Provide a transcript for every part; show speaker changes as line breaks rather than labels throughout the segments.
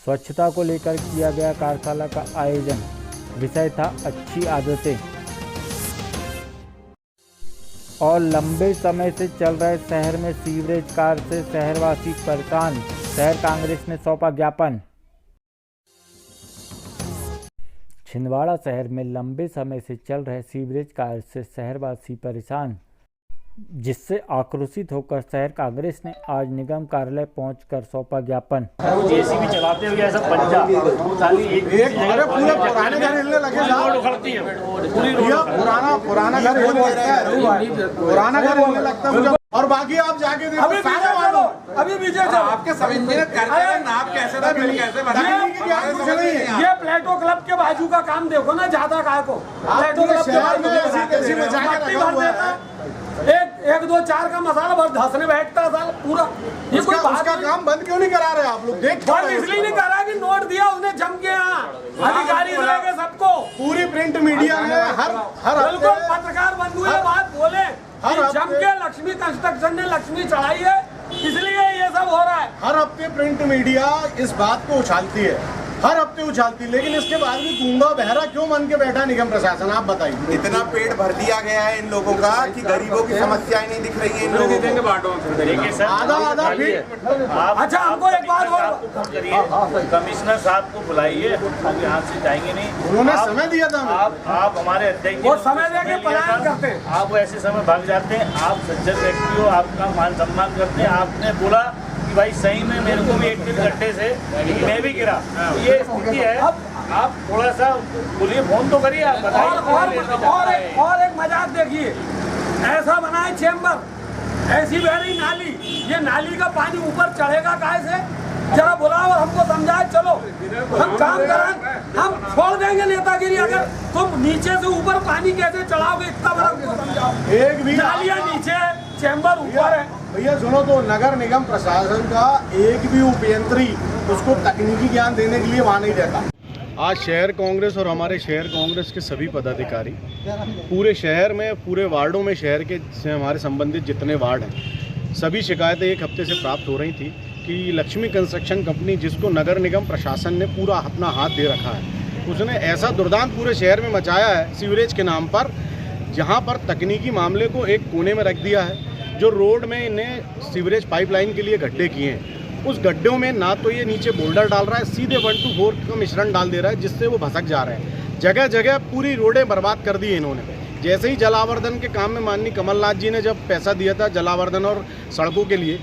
स्वच्छता को लेकर किया गया कार्यशाला का आयोजन। विषय था अच्छी आदतें। और लंबे समय से चल रहे शहर में सीवरेज कार्य से शहरवासी परेशान, शहर कांग्रेस ने सौंपा ज्ञापन। छिंदवाड़ा शहर में लंबे समय से चल रहे सीवरेज कार्य से शहरवासी परेशान, जिससे आक्रोशित होकर शहर कांग्रेस ने आज निगम कार्यालय पहुंचकर सौंपा ज्ञापन।
जेसीबी चलाते हुए ऐसा पंजा खाली एक
पूरे पुराने घर हिलने लगे
रोड उखड़ती है, पूरी रोड
पुराना घर हिलने लगता है, पुराना घर हिलने लगता है मुझे। और बाकी आप जाके देखो,
अभी पीछे चलो,
आपके सभी नाप कैसे था, बिल कैसे बना,
ये प्लेटो क्लब के बाजू का काम देखो ना, ज्यादा काय को प्लेटो क्लब के बाजू एक दो चार का मसाला भर धसने बैठता साल पूरा। ये कोई
उसका काम बंद क्यों नहीं करा रहे आप लोग? देख
इसलिए नहीं करा कि नोट दिया उसने जम के, यहाँ अधिकारी रहेंगे सबको,
पूरी प्रिंट मीडिया में हर
बिल्कुल पत्रकार बंधु ये बात बोले जम के लक्ष्मी कंस्ट्रक्शन ने लक्ष्मी चढ़ाई है, इसलिए ये सब हो रहा है।
हर हफ्ते प्रिंट मीडिया इस बात को उछालती है, हर हफ्ते उछालती, लेकिन इसके बाद भी गूंगा बहरा क्यों मन के बैठा निगम प्रशासन? आप बताइए।
इतना पेट भर दिया गया है इन लोगों का कि गरीबों की समस्याएं नहीं दिख रही है इन लोगों को।
आधा
अच्छा, हमको एक बात
और कमिश्नर साहब को बुलाइए, हम यहाँ से जाएंगे नहीं।
उन्होंने समय दिया था,
आप हमारे अध्यक्ष
वो समय देके पलायन करते हैं,
आप ऐसे समय भाग जाते हैं। आप सज्जन व्यक्ति हो, आपका मान सम्मान करते हैं। आपने बोला कि भाई सही में मेरे को भी एक दिन गड्ढे से मैं भी गिरा, ये स्थिति है। आप थोड़ा सा बोलिए, फोन तो करिए, आप बताइए।
और एक मजाक देखिए, ऐसा बना है चेम्बर, ऐसी बह रही नाली, ये नाली का पानी ऊपर चढ़ेगा कैसे? जरा बुलाओ और हमको समझाए, चलो हम काम करें, हम छोड़ देंगे नेतागिरी। अगर तुम नीचे से ऊपर पानी कैसे चढ़ाओगे, इतना बड़ा हमको समझाओ।
एक भी
नालियाँ नीचे है, चेम्बर ऊपर है।
भैया सुनो तो, नगर निगम प्रशासन का एक भी उपयंत्री उसको तकनीकी ज्ञान देने के लिए वहाँ नहीं रहता। आज शहर कांग्रेस और हमारे शहर कांग्रेस के सभी पदाधिकारी पूरे शहर में, पूरे वार्डों में, शहर के से हमारे संबंधित जितने वार्ड हैं, सभी शिकायतें एक हफ्ते से प्राप्त हो रही थी कि लक्ष्मी कंस्ट्रक्शन कंपनी, जिसको नगर निगम प्रशासन ने पूरा अपना हाथ दे रखा है, उसने ऐसा दुर्दांत पूरे शहर में मचाया है सीवरेज के नाम पर, जहाँ पर तकनीकी मामले को एक कोने में रख दिया है। जो रोड में इन्हें सीवरेज पाइपलाइन के लिए गड्ढे किए हैं, उस गड्ढों में ना तो ये नीचे बोल्डर डाल रहा है, सीधे 1-2-4 का मिश्रण डाल दे रहा है, जिससे वो भसक जा रहे हैं। जगह जगह पूरी रोडें बर्बाद कर दी इन्होंने। जैसे ही जलावर्धन के काम में माननीय कमलनाथ जी ने जब पैसा दिया था जलावर्धन और सड़कों के लिए,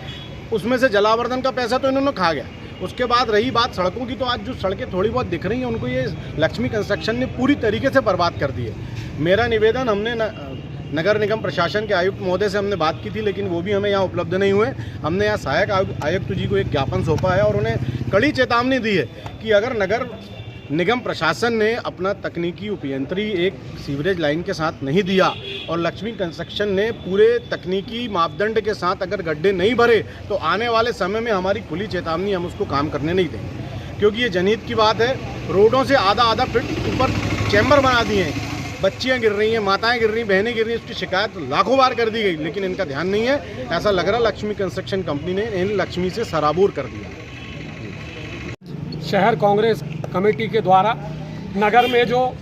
उसमें से जलावर्धन का पैसा तो इन्होंने खा गया। उसके बाद रही बात सड़कों की, तो आज जो सड़कें थोड़ी बहुत दिख रही हैं, उनको ये लक्ष्मी कंस्ट्रक्शन ने पूरी तरीके से बर्बाद कर दी है। मेरा निवेदन, हमने नगर निगम प्रशासन के आयुक्त महोदय से हमने बात की थी, लेकिन वो भी हमें यहाँ उपलब्ध नहीं हुए। हमने यहाँ सहायक आयुक्त जी को एक ज्ञापन सौंपा है और उन्हें कड़ी चेतावनी दी है कि अगर नगर निगम प्रशासन ने अपना तकनीकी उपयंत्री एक सीवरेज लाइन के साथ नहीं दिया और लक्ष्मी कंस्ट्रक्शन ने पूरे तकनीकी मापदंड के साथ अगर गड्ढे नहीं भरे, तो आने वाले समय में हमारी खुली चेतावनी, हम उसको काम करने नहीं देंगे। क्योंकि ये जनहित की बात है। रोडों से आधा फीट ऊपर चैम्बर बना दिए हैं, बच्चियां गिर रही हैं, माताएं गिर रही हैं, बहनें गिर रही हैं। उसकी शिकायत लाखों बार कर दी गई, लेकिन इनका ध्यान नहीं है। ऐसा लग रहा लक्ष्मी कंस्ट्रक्शन कंपनी ने इन लक्ष्मी से सराबोर कर दिया।
शहर कांग्रेस कमेटी के द्वारा नगर में जो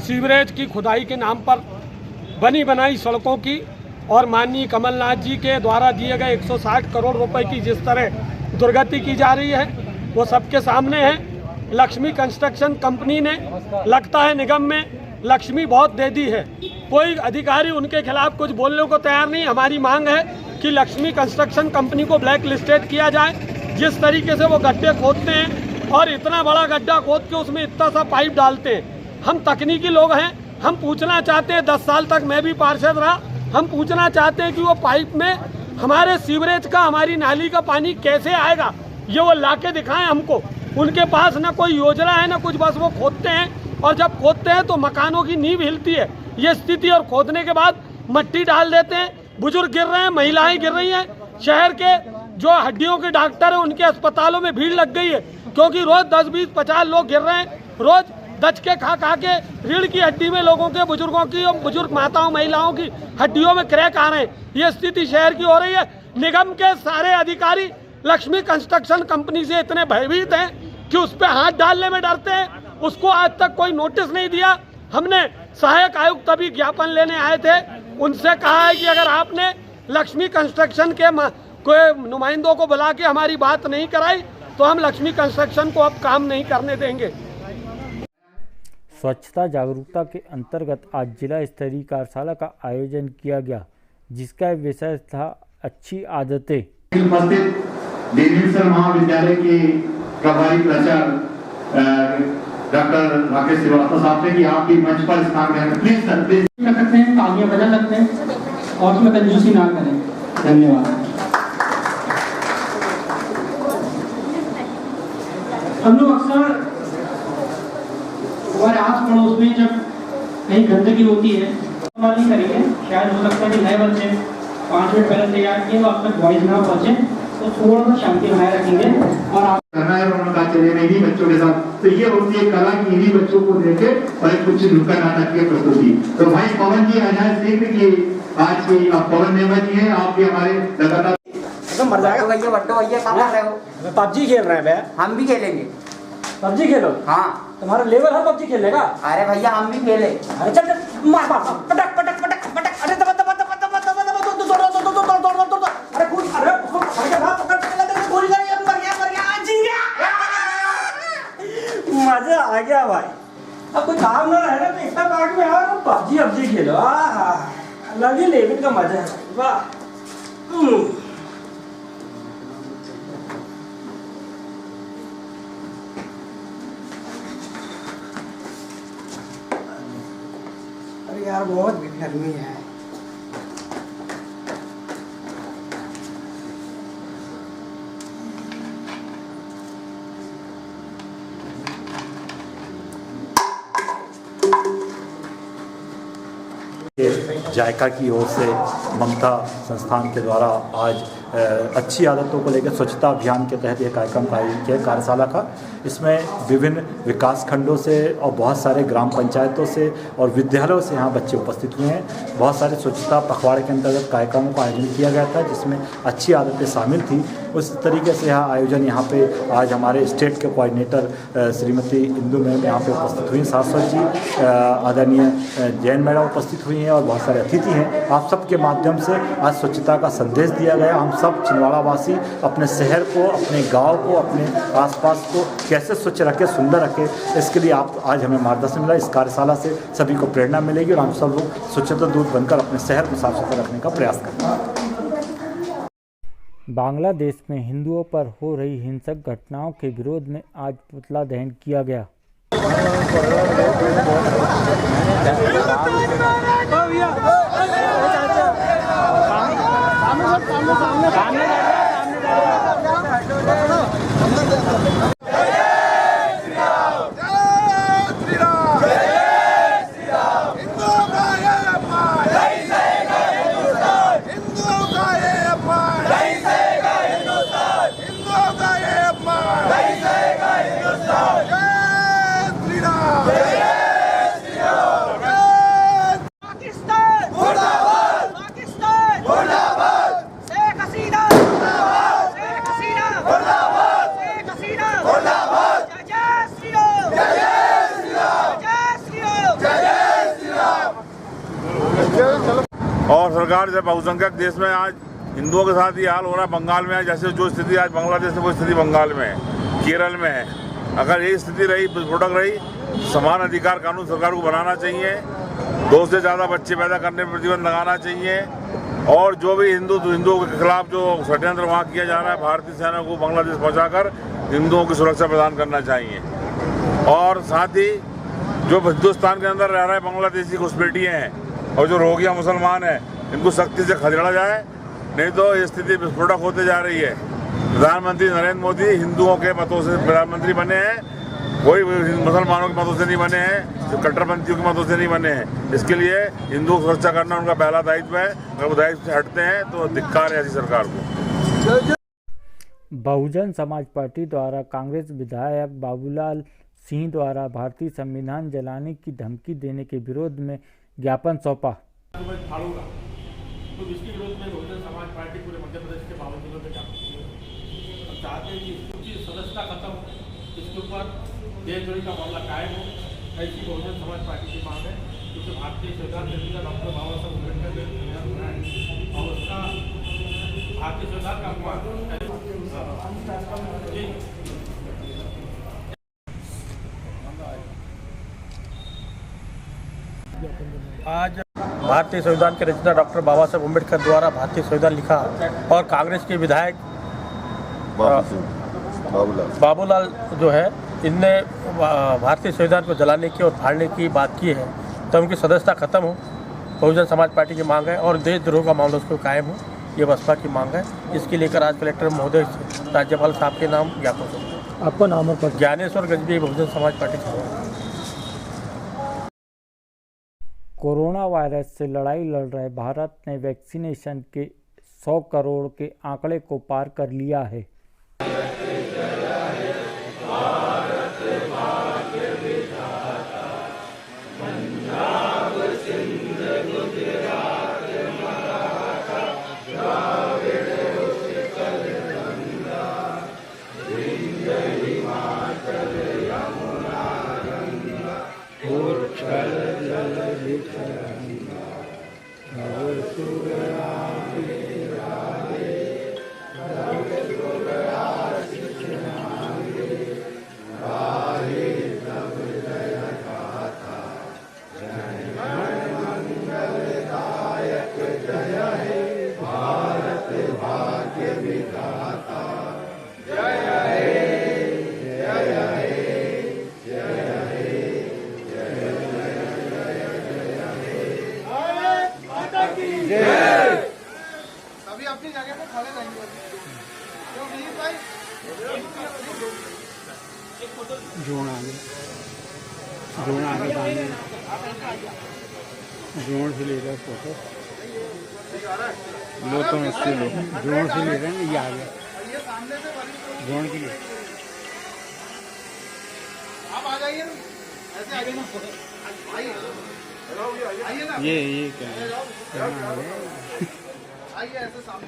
सीवरेज की खुदाई के नाम पर बनी बनाई सड़कों की और माननीय कमलनाथ जी के द्वारा दिए गए 160 करोड़ रुपए की जिस तरह दुर्गति की जा रही है, वो सबके सामने है। लक्ष्मी कंस्ट्रक्शन कंपनी ने, लगता है निगम में लक्ष्मी बहुत दे दी है, कोई अधिकारी उनके खिलाफ कुछ बोलने को तैयार नहीं। हमारी मांग है कि लक्ष्मी कंस्ट्रक्शन कंपनी को ब्लैक लिस्टेड किया जाए। जिस तरीके से वो गड्ढे खोदते हैं और इतना बड़ा गड्ढा खोद के उसमें इतना सा पाइप डालते हैं, हम तकनीकी लोग हैं, हम पूछना चाहते हैं, 10 साल तक मैं भी पार्षद रहा, हम पूछना चाहते हैं कि वो पाइप में हमारे सीवरेज का, हमारी नाली का पानी कैसे आएगा, ये वो ला के दिखाएं हमको। उनके पास ना कोई योजना है ना कुछ, बस वो खोदते हैं और जब खोदते हैं तो मकानों की नींव हिलती है, ये स्थिति। और खोदने के बाद मट्टी डाल देते हैं, बुजुर्ग गिर रहे हैं, महिलाएं गिर रही हैं। शहर के जो हड्डियों के डॉक्टर हैं, उनके अस्पतालों में भीड़ लग गई है, क्योंकि रोज 10, 20, 50 लोग गिर रहे हैं। रोज दच के खा के रीढ़ की हड्डी में लोगों के, बुजुर्गों की और बुजुर्ग माताओं महिलाओं की हड्डियों में क्रैक आ रहे हैं। ये स्थिति शहर की हो रही है। निगम के सारे अधिकारी लक्ष्मी कंस्ट्रक्शन कंपनी से इतने भयभीत हैं कि उस पर हाथ डालने में डरते हैं। उसको आज तक कोई नोटिस नहीं दिया। हमने सहायक आयुक्त तभी ज्ञापन लेने आए थे, उनसे कहा है कि अगर आपने लक्ष्मी कंस्ट्रक्शन के कोई नुमाइंदों को बुला के हमारी बात नहीं कराई तो हम लक्ष्मी कंस्ट्रक्शन को अब काम नहीं करने देंगे।
स्वच्छता जागरूकता के अंतर्गत आज जिला स्तरीय कार्यशाला का आयोजन किया गया, जिसका विषय था अच्छी आदतें।
उपस्थित देवेंद्र महाविद्यालय के प्रभारी प्राचार्य डॉक्टर राकेश श्रीवास्तव साहब से कि आप भी मंच पर स्थान ग्रहण करें। प्लीज सर, प्लीज
कर सकते हैं, तालियां बजा सकते हैं और उसमें कंजूसी ना करें। धन्यवाद। हम लोग अक्सर हमारे आस पड़ोस में जब कहीं गंदगी होती है नहीं करेंगे, शायद हो सकता है कि नए बच्चे 5 मिनट पहले तैयार किए अब तक वॉइस ना पहुंचे, तो थोड़ा सा शांति बनाए रखेंगे और आप
करना है और उनका चले में ही बच्चों के साथ। तो ये होती है कला की इन्हीं बच्चों को देखे और कुछ नुक्कड़ नाटक की प्रस्तुति। तो भाई पवन जी आजाद सिंह की आज की पवन नेमा जी हैं, आप भी हमारे लगातार
मर जाएगा भैया। बट्टो भैया कहाँ कर रहे हो?
पबजी खेल रहे हैं भैया।
हम भी खेलेंगे।
पबजी खेलो?
हाँ।
तुम्हारा लेवल है पबजी खेलने का?
अरे भैया हम भी खेले।
अरे चल चल मार मार पटक पटक पटक पटक। अरे दबा दबा दबा दबा दबा दबा दौड़ दौड़ दौड़ दौड़ दौड़ दौड़ दौड़ दौड़। अरे कूद, अरे उसको पकड़ के भाग, पकड़ के लगा गोली लगा, मर गया जी गया। मजा आ गया भाई। अब कोई काम ना रहे ना तो इतना पार्क में आओ पबजी पबजी खेलो। अलग ही लेवल का मजा है। वाह। यार बहुत गर्मी है।
जायका की ओर से ममता संस्थान के द्वारा आज अच्छी आदतों को लेकर स्वच्छता अभियान के तहत यह कार्यक्रम का आयोजन किया कार्यशाला का। इसमें विभिन्न विकास खंडों से और बहुत सारे ग्राम पंचायतों से और विद्यालयों से यहाँ बच्चे उपस्थित हुए हैं। बहुत सारे स्वच्छता पखवाड़े के अंतर्गत कार्यक्रमों का आयोजन किया गया था, जिसमें अच्छी आदतें शामिल थी। उस तरीके से यह आयोजन यहाँ पे आज हमारे स्टेट के कोऑर्डिनेटर श्रीमती इंदु मैम यहाँ पे उपस्थित हुई, शाश्वत जी, आदरणीय जैन मैडम उपस्थित हुई हैं और बहुत सारे अतिथि हैं। आप सबके माध्यम से आज स्वच्छता का संदेश दिया गया। हम सब छिंदवाड़ा वासी अपने शहर को, अपने गांव को, अपने आसपास को कैसे स्वच्छ रखें, सुंदर रखें, इसके लिए आप आज हमें मार्गदर्शन मिला। इस कार्यशाला से सभी को प्रेरणा मिलेगी और हम सब लोग स्वच्छता दूत बनकर अपने शहर को साफ सुथरा रखने का प्रयास करें।
बांग्लादेश में हिंदुओं पर हो रही हिंसक घटनाओं के विरोध में आज पुतला दहन किया गया।
और सरकार जब बहुसंख्यक देश में आज हिंदुओं के साथ ये हाल हो रहा है, बंगाल में जैसे जो स्थिति आज बांग्लादेश में वो स्थिति बंगाल में है, केरल में है। अगर ये स्थिति रही, विस्फोटक रही, समान अधिकार कानून सरकार को बनाना चाहिए, 2 से ज़्यादा बच्चे पैदा करने पर प्रतिबंध लगाना चाहिए और जो भी हिंदुओं के खिलाफ जो षड्यंत्र वहाँ किया जा रहा है, भारतीय सेना को बांग्लादेश पहुँचाकर हिंदुओं की सुरक्षा प्रदान करना चाहिए। और साथ ही जो हिंदुस्तान के अंदर रह रहे बांग्लादेशी घुसपैठिए हैं और जो रोगिया मुसलमान हैं, इनको सख्ती से खदेड़ा जाए, नहीं तो ये स्थिति विस्फोटक होते जा रही है। प्रधानमंत्री नरेंद्र मोदी हिंदुओं के मतों से प्रधानमंत्री बने हैं, कोई मुसलमानों के मतों से नहीं बने हैं, जो कट्टरपंथियों के मतों से नहीं बने हैं। इसके लिए हिंदुओं की सुरक्षा करना उनका पहला दायित्व है। अगर वो दायित्व से हटते हैं तो धिक्कार है ऐसी सरकार को।
बहुजन समाज पार्टी द्वारा कांग्रेस विधायक बाबूलाल सिंह द्वारा भारतीय संविधान जलाने की धमकी देने के विरोध में ज्ञापन सौंपा।
तो इसके विरोध में बहुजन समाज पार्टी पूरे मध्य प्रदेश के 52 जिलों में ज्ञापन किए। हम चाहते हैं कि सूची सदस्यता खत्म, इसके ऊपर देशद्रोही का मामला कायम हो, ऐसी बहुजन समाज पार्टी की मांग है। क्योंकि भारतीय संविधान निर्माता डॉक्टर बाबा साहब अम्बेडकर ने संविधान बनाया और उसका भारतीय संविधान का अपमान आज भारतीय संविधान के रचयिता डॉक्टर बाबा साहब अम्बेडकर द्वारा भारतीय संविधान लिखा और कांग्रेस के विधायक बाबूलाल जो है, इनने भारतीय संविधान को जलाने की और फाड़ने की बात की है, तो उनकी सदस्यता खत्म हो, बहुजन समाज पार्टी की मांग है और देशद्रोह का मामला उसको कायम हो, ये बसपा की मांग है। इसके लेकर आज कलेक्टर महोदय से राज्यपाल साहब के नाम ज्ञापन हो।
आपका नाम और पद?
ज्ञानेश्वर गजबी, बहुजन समाज पार्टी से।
कोरोना वायरस से लड़ाई लड़ रहे भारत ने वैक्सीनेशन के 100 करोड़ के आंकड़े को पार कर लिया है।
सभी अपनी जगह पे खड़े रहेंगे।
जोड़ आगे जोड़ से ले रहे फोटो, लो तो उससे लो, जोड़ से ले रहे हैं, ये आ गया जोड़ के लिए।
आप आ जाइए, ऐसे आगे ना आइए, आइए ना,
ये क्या है?
आइए ऐसे सामने